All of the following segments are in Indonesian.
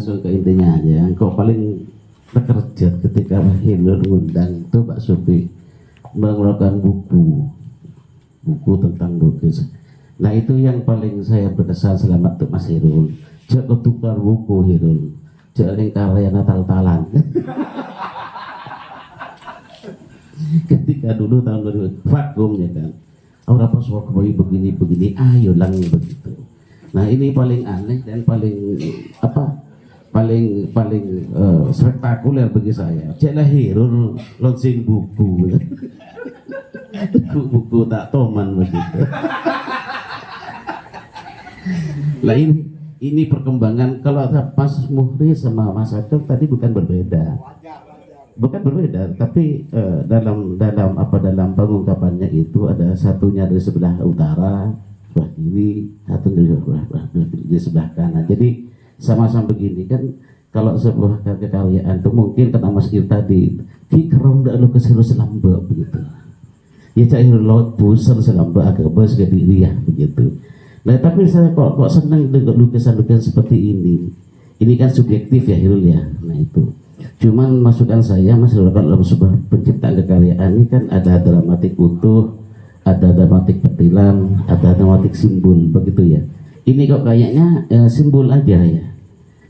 langsung ke intinya aja. Kok paling terkejut ketika Hilul ngundang itu Pak Supi mengeluarkan buku tentang lukis. Nah itu yang paling saya berkesan selama itu Mas Hirul. Jangan tukar buku Hirul, jangan karya Natal-talan. Ketika dulu tahun 2000 vakum ya kan, orang pas waktu begini, ayo lang begitu. Nah ini paling aneh dan paling spektakuler bagi saya. Jangan Hirul launching buku. Buku tak toman begitu. Lah ini perkembangan. Kalau Mas Muhri sama Mas Acok tadi bukan berbeda, tapi dalam pengungkapannya itu ada satunya dari sebelah utara, sebelah kiri, satu dari sebelah kanan. Jadi sama-sama begini kan. Kalau sebuah kekaryaan itu mungkin kata Mas Ir tadi, kikrong dak lu keseru selamba begitu. Ya cak lo pusar selamba agak bos ke diri ya begitu. Nah tapi saya kok senang dengan lukisan-lukisan seperti ini. Ini kan subjektif ya Hirul ya. Nah itu. Cuman masukan saya Mas Hirul dalam sebuah penciptaan kekaryaan ini kan ada dramatik utuh, ada dramatik petilan, ada dramatik simbol begitu ya. Ini kok kayaknya simbol aja ya.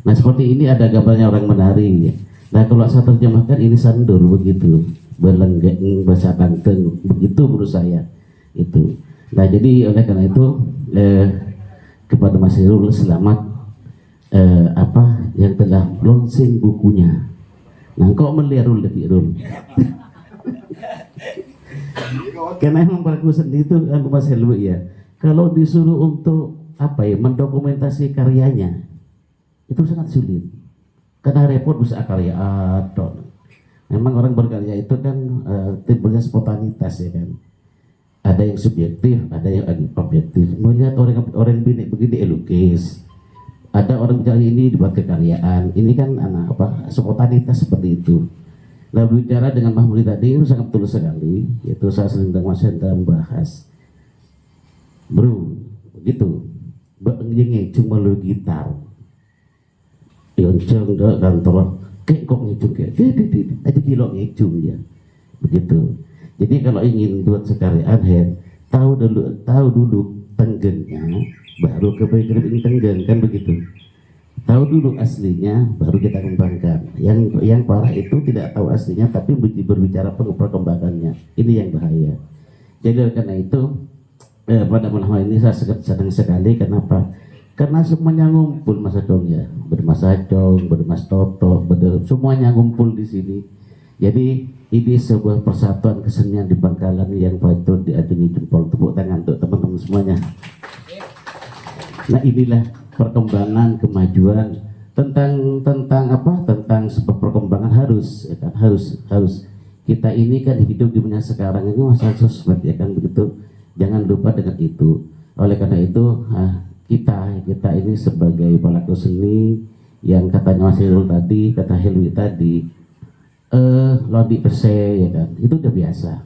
Nah seperti ini ada gambarnya orang menari ya. Nah kalau saya terjemahkan ini sandur begitu, berlenggeng bahasa Banten begitu menurut saya itu. Nah jadi oleh karena itu kepada Mas Hirul selamat yang telah launching bukunya. Nah kok meliarul Hirul. Karena emang pelaku seni itu Mas Hirul ya. Kalau disuruh untuk mendokumentasi karyanya itu sangat sulit. Karena repot bisa karya atau memang orang berkarya itu kan timbulnya spontanitas ya kan. Ada yang subjektif, ada yang objektif. Melihat orang bini begini lukis. Ada orang bicara ini dibuat kekaryaan. Ini kan spontanitas seperti itu. Nah bicara dengan Mas Muhri tadi itu sangat betul sekali. Itu saya sering dengan Mas Hendra membahas. Bro, begitu. Begini cuma lu gitar. Yonceng dah kantor kek kok ngicung kayak ada kilo ngicung ya begitu. Jadi kalau ingin buat sekaryaan tahu dulu tenggengnya baru kepikiran ini tenggeng kan begitu. Tahu dulu aslinya baru kita kembangkan. Yang parah itu tidak tahu aslinya tapi berbicara perkembangannya. Ini yang bahaya. Jadi karena itu pada malam ini saya senang sekali. Kenapa? Karena semuanya ngumpul Mas Acong ya, bermas Acong, bermas Toto, semuanya ngumpul di sini. Jadi ini sebuah persatuan kesenian di Bangkalan yang patut diacungi jempol, tepuk tangan untuk teman-teman semuanya. Nah inilah perkembangan kemajuan tentang sebuah perkembangan harus ya kan, harus kita ini kan hidup di dunia sekarang ini masa sosmed ya kan begitu. Jangan lupa dengan itu. Oleh karena itu kita ini sebagai pelaku seni yang katanya Mas Hirul tadi, kata Helwi tadi, lodi perse ya kan, itu udah biasa.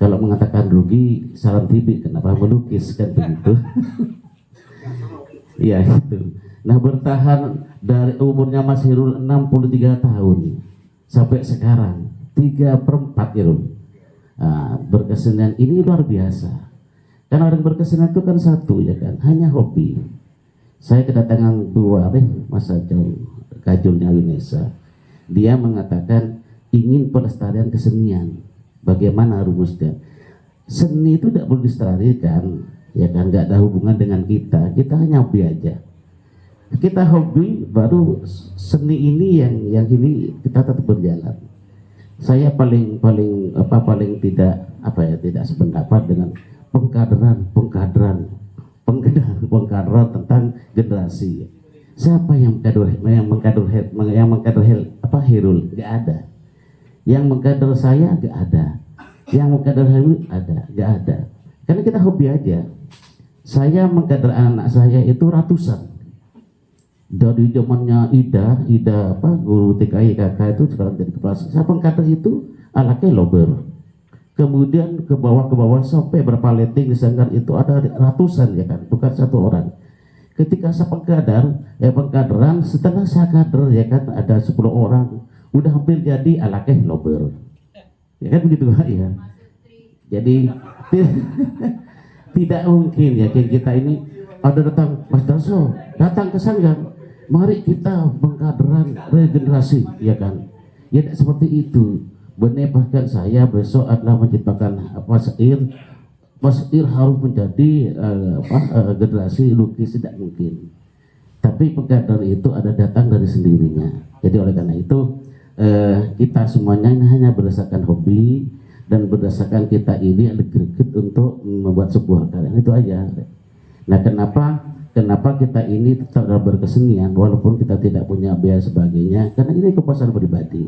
Kalau mengatakan rugi, salam tibi, kenapa melukis kan begitu? Ya itu. Nah bertahan dari umurnya Mas Hirul 63 tahun sampai sekarang 3/4 Hirul. Nah, berkesenian ini luar biasa. Karena orang berkesenian itu kan satu ya kan, hanya hobi. Saya kedatangan dua Mas Acong, Kajulnya Yunesa. Dia mengatakan ingin pelestarian kesenian. Bagaimana rumusnya? Seni itu tidak perlu dilestarikan, ya kan? Nggak ada hubungan dengan kita. Kita hanya hobi aja. Kita hobi, baru seni ini yang ini kita tetap berjalan. Saya paling tidak sependapat dengan pengkaderan tentang generasi. Siapa yang mengkader Hirul? Gak ada. Yang mengkader saya gak ada. Yang mengkader Hirul ada, gak ada. Karena kita hobi aja. Saya mengkader anak saya itu ratusan. Dari zamannya Ida guru TKI kakak itu sekarang jadi kepala. Saya pengkader itu anaknya Lober. Kemudian ke bawah sampai berapa letting di Sanggar itu ada ratusan ya kan, bukan satu orang. ketika saya pengkaderan, setelah saya kader ya kan ada 10 orang, udah hampir jadi alakeh lober, ya kan begitu Pak ya. Jadi tidak mungkin ya kita ini ada datang Mas Darso, datang ke Sanggar, mari kita pengkaderan regenerasi, ya kan. Ya tidak seperti itu. Benar, bahkan saya besok adalah menciptakan Mas Ir harus menjadi generasi lukis, tidak mungkin. Tapi pengkader itu ada datang dari sendirinya. Jadi oleh karena itu kita semuanya hanya berdasarkan hobi dan berdasarkan kita ini ada greget untuk membuat sebuah karya, itu aja. Nah, kenapa kita ini tetap berkesenian walaupun kita tidak punya biaya sebagainya? Karena ini kepuasan pribadi.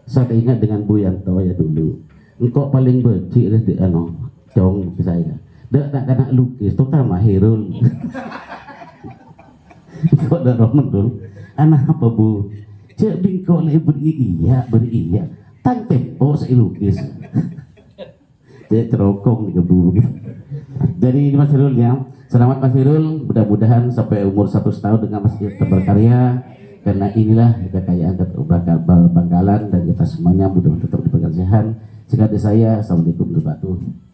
Saya ingat dengan Bu Yanto ya dulu, engkau paling benci di dong ke saya. Dak tak kena lukis, terutama Hirul. Kok ada romen tuh? Anak apa Bu? Cek bingkau le beri iya. Tang tempo saya lukis. Cek cerokong di kebu. Jadi Mas Hirul ya, selamat Mas Hirul. Mudah-mudahan sampai umur 100 tahun dengan masih tetap berkarya. Karena inilah kekayaan Bangkalan dan kita semuanya mudah-mudahan tetap dipegang sehat. Sekian dari saya, assalamualaikum warahmatullahi wabarakatuh.